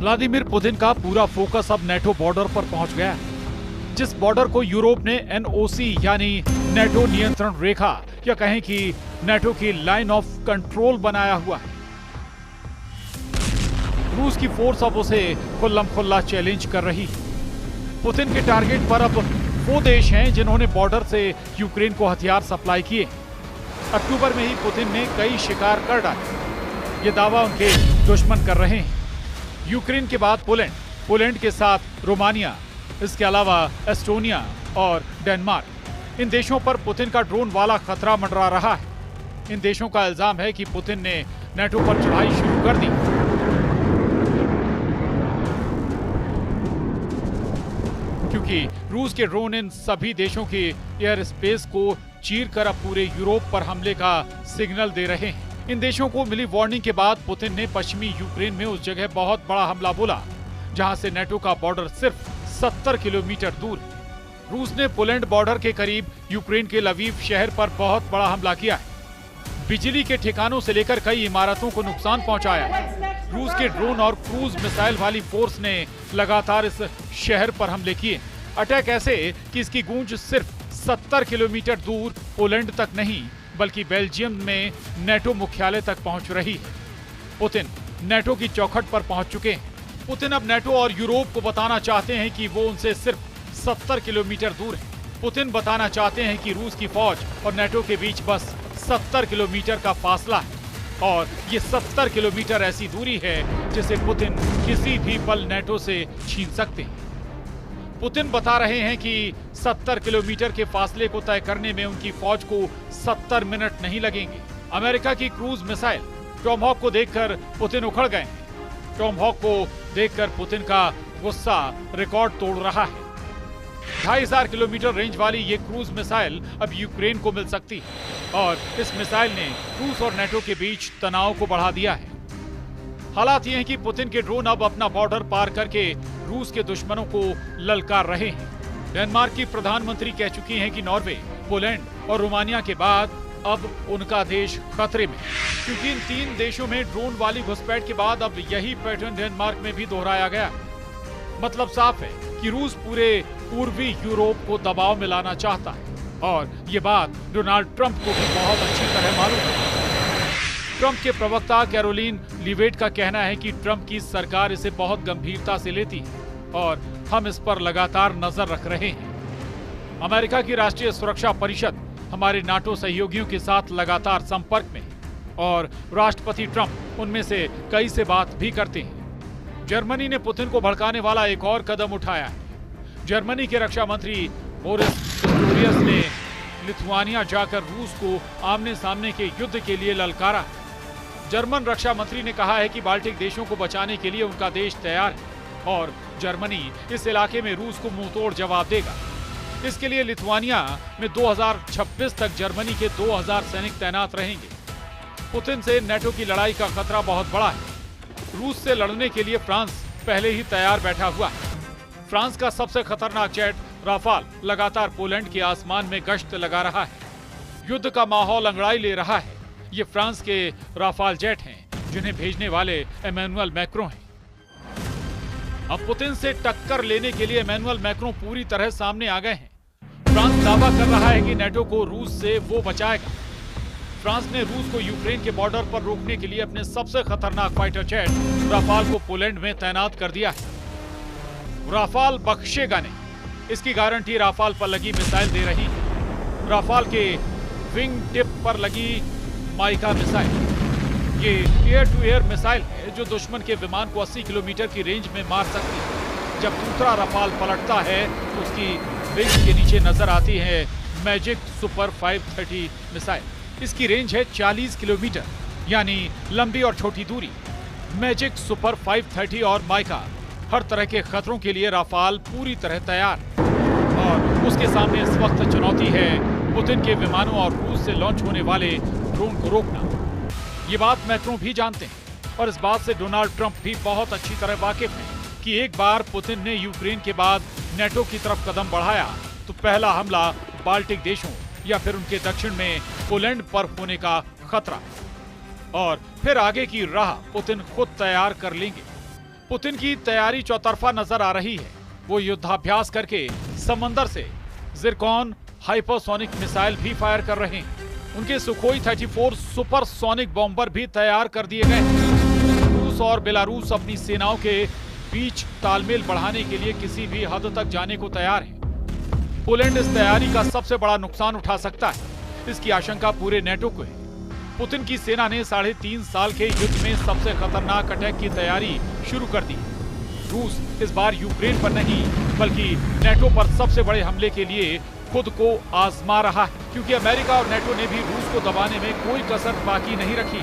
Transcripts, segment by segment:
Vladimir Putin का पूरा focus अब नेटो बॉर्डर पर पहुंच गया है, जिस बॉर्डर को यूरोप ने एनओसी यानी नेटो नियंत्रण रेखा या कहें कि नेटो की लाइन ऑफ कंट्रोल बनाया हुआ है। रूस की फोर्स अब उसे खुल्लम-खुल्ला चैलेंज कर रही है। पुतिन के टारगेट पर अब वो देश हैं जिन्होंने बॉर्डर से यूक्रेन को हथियार सप्लाई किए। अक्टूबर में ही पुतिन ने कई शिकार कर डाले, ये दावा उनके दुश्मन कर रहे हैं। यूक्रेन के बाद पोलैंड के साथ रोमानिया, इसके अलावा एस्टोनिया और डेनमार्क, इन देशों पर पुतिन का ड्रोन वाला खतरा मंडरा रहा है। इन देशों का इल्जाम है कि पुतिन ने नेटो पर चढ़ाई शुरू कर दी। क्योंकि रूस के ड्रोन इन सभी देशों के एयर स्पेस को चीरकर अब पूरे यूरोप पर हमले का सिग्नल दे रहे हैं। इन देशों को मिली वार्निंग के बाद पुतिन ने पश्चिमी यूक्रेन में उस जगह बहुत बड़ा हमला बोला जहां से नेटो का बॉर्डर सिर्फ 70 किलोमीटर दूर है। रूस ने पोलैंड बॉर्डर के करीब यूक्रेन के लवीव शहर पर बहुत बड़ा हमला किया है। बिजली के ठिकानों से लेकर कई इमारतों को नुकसान पहुंचाया है। रूस के ड्रोन और क्रूज मिसाइल वाली फोर्स ने लगातार इस शहर पर हमले किए। अटैक ऐसे कि इसकी गूंज सिर्फ 70 किलोमीटर दूर पोलैंड तक नहीं बल्कि बेल्जियम में नेटो मुख्यालय तक पहुंच रही है। पुतिन नेटो की चौखट पर पहुंच चुके हैं। पुतिन अब नेटो और यूरोप को बताना चाहते हैं कि वो उनसे सिर्फ 70 किलोमीटर दूर है। पुतिन बताना चाहते हैं कि रूस की फौज और नेटो के बीच बस 70 किलोमीटर का फासला है और ये 70 किलोमीटर ऐसी दूरी है जिसे पुतिन किसी भी पल नेटो से छीन सकते हैं। पुतिन बता रहे हैं कि 70 किलोमीटर के फासले को तय करने में उनकी फौज को 70 मिनट नहीं लगेंगे। अमेरिका की क्रूज मिसाइल टॉमहॉक को देखकर पुतिन उखड़ गए हैं। टॉमहॉक को देखकर पुतिन का गुस्सा रिकॉर्ड तोड़ रहा है। 2500 किलोमीटर रेंज वाली ये क्रूज मिसाइल अब यूक्रेन को मिल सकती है और इस मिसाइल ने रूस और नेटो के बीच तनाव को बढ़ा दिया है। हालात ये हैं कि पुतिन के ड्रोन अब अपना बॉर्डर पार करके रूस के दुश्मनों को ललकार रहे हैं। डेनमार्क की प्रधानमंत्री कह चुकी हैं कि नॉर्वे, पोलैंड और रोमानिया के बाद अब उनका देश खतरे में, क्योंकि इन 3 देशों में ड्रोन वाली घुसपैठ के बाद अब यही पैटर्न डेनमार्क में भी दोहराया गया। मतलब साफ है कि रूस पूरे पूर्वी यूरोप को दबाव में लाना चाहता है और ये बात डोनाल्ड ट्रंप को भी बहुत अच्छी तरह मालूम है। ट्रंप के प्रवक्ता कैरोलिन लीवेट का कहना है कि ट्रंप की सरकार इसे बहुत गंभीरता से लेती है और हम इस पर लगातार नजर रख रहे हैं। अमेरिका की राष्ट्रीय सुरक्षा परिषद हमारे नाटो सहयोगियों के साथ लगातार संपर्क में है और राष्ट्रपति ट्रंप उनमें से कई से बात भी करते हैं। जर्मनी ने पुतिन को भड़काने वाला एक और कदम उठाया है। जर्मनी के रक्षा मंत्री बोरिस पिस्टोरियस ने लिथुआनिया जाकर रूस को आमने सामने के युद्ध के लिए ललकारा। जर्मन रक्षा मंत्री ने कहा है कि बाल्टिक देशों को बचाने के लिए उनका देश तैयार है और जर्मनी इस इलाके में रूस को मुंहतोड़ जवाब देगा। इसके लिए लिथुआनिया में 2026 तक जर्मनी के 2000 सैनिक तैनात रहेंगे। पुतिन से नेटो की लड़ाई का खतरा बहुत बड़ा है। रूस से लड़ने के लिए फ्रांस पहले ही तैयार बैठा हुआ है। फ्रांस का सबसे खतरनाक जेट राफाल लगातार पोलैंड के आसमान में गश्त लगा रहा है। युद्ध का माहौल अंगड़ाई ले रहा है। ये फ्रांस के राफाल जेट हैं जिन्हें भेजने वाले इमैनुअल मैक्रों हैं। अब पुतिन से टक्कर लेने के लिए इमैनुअल मैक्रों पूरी तरह सामने आ गए हैं। फ्रांस दावा कर रहा है कि नेटो को रूस से वो बचाएगा। फ्रांस ने रूस को यूक्रेन के बॉर्डर पर रोकने के लिए अपने सबसे खतरनाक फाइटर जेट राफाल को पोलैंड में तैनात कर दिया है। राफाल बख्शेगा नहीं, इसकी गारंटी राफाल पर लगी मिसाइल दे रही है। राफाल के विंग टिप पर लगी माइका मिसाइल, ये एयर टू एयर मिसाइल है जो दुश्मन के विमान को 80 किलोमीटर की रेंज में मार सकती है। जब दूसरा राफाल पलटता है तो उसकी विंग के नीचे नजर आती है मैजिक सुपर 530 मिसाइल। इसकी रेंज है 40 किलोमीटर, यानी लंबी और छोटी दूरी। मैजिक सुपर 530 और माइका हर तरह के खतरों के लिए राफाल पूरी तरह तैयार और उसके सामने इस वक्त चुनौती है पुतिन के विमानों और रूस से लॉन्च होने वाले ड्रोन को रोकना। ये बात मैक्रों भी जानते हैं और इस बात से डोनाल्ड ट्रंप भी बहुत अच्छी तरह वाकिफ हैं कि एक बार पुतिन ने यूक्रेन के बाद नेटो की तरफ कदम बढ़ाया तो पहला हमला बाल्टिक देशों या फिर उनके दक्षिण में पोलैंड पर होने का खतरा और फिर आगे की राह पुतिन खुद तैयार कर लेंगे। पुतिन की तैयारी चौतरफा नजर आ रही है। वो युद्धाभ्यास करके समंदर से जिरकॉन हाइपरसोनिक मिसाइल भी फायर कर रहे हैं। उनके सुखोई 34 सुपरसोनिक बॉम्बर भी तैयार कर दिए गए हैं। रूस और बेलारूस अपनी सेनाओं के बीच तालमेल बढ़ाने के लिए किसी भी हद तक जाने को तैयार है। पोलैंड इस तैयारी का सबसे बड़ा नुकसान उठा सकता है, इसकी आशंका पूरे नेटो को है। पुतिन की सेना ने 3.5 साल के युद्ध में सबसे खतरनाक अटैक की तैयारी शुरू कर दी। रूस इस बार यूक्रेन पर नहीं बल्कि नेटो पर सबसे बड़े हमले के लिए खुद को आजमा रहा है, क्योंकि अमेरिका और नेटो ने भी रूस को दबाने में कोई कसर बाकी नहीं रखी।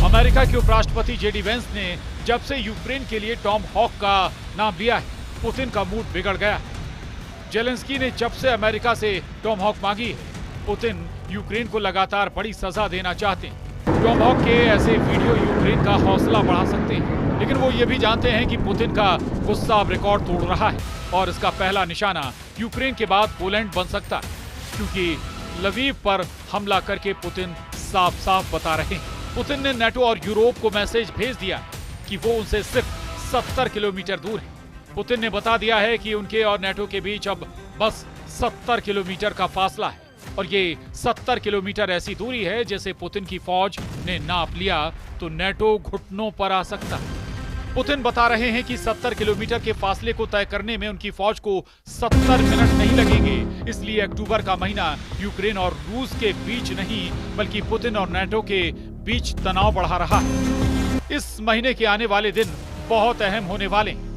अमेरिका के उपराष्ट्रपति जेडी वेंस ने जब से यूक्रेन के लिए टॉम हॉक का नाम लिया है, पुतिन का मूड बिगड़ गया है। जेलेंस्की ने जब से अमेरिका से टॉम हॉक मांगी है, पुतिन यूक्रेन को लगातार बड़ी सजा देना चाहते हैं। टॉम हॉक के ऐसे वीडियो यूक्रेन का हौसला बढ़ा सकते हैं, लेकिन वो ये भी जानते हैं कि पुतिन का गुस्सा अब रिकॉर्ड तोड़ रहा है और इसका पहला निशाना यूक्रेन के बाद पोलैंड बन सकता है, क्योंकि लवीव पर हमला करके पुतिन साफ साफ बता रहे हैं। पुतिन ने नेटो और यूरोप को मैसेज भेज दिया कि वो उनसे सिर्फ 70 किलोमीटर दूर है। पुतिन ने बता दिया है कि उनके और नेटो के बीच अब बस 70 किलोमीटर का फासला है, और ये 70 किलोमीटर ऐसी दूरी है जैसे पुतिन की फौज ने नाप लिया तो नेटो घुटनों पर आ सकता है। पुतिन बता रहे हैं कि 70 किलोमीटर के फासले को तय करने में उनकी फौज को 70 मिनट नहीं लगेंगे। इसलिए अक्टूबर का महीना यूक्रेन और रूस के बीच नहीं बल्कि पुतिन और नेटो के बीच तनाव बढ़ा रहा है। इस महीने के आने वाले दिन बहुत अहम होने वाले हैं।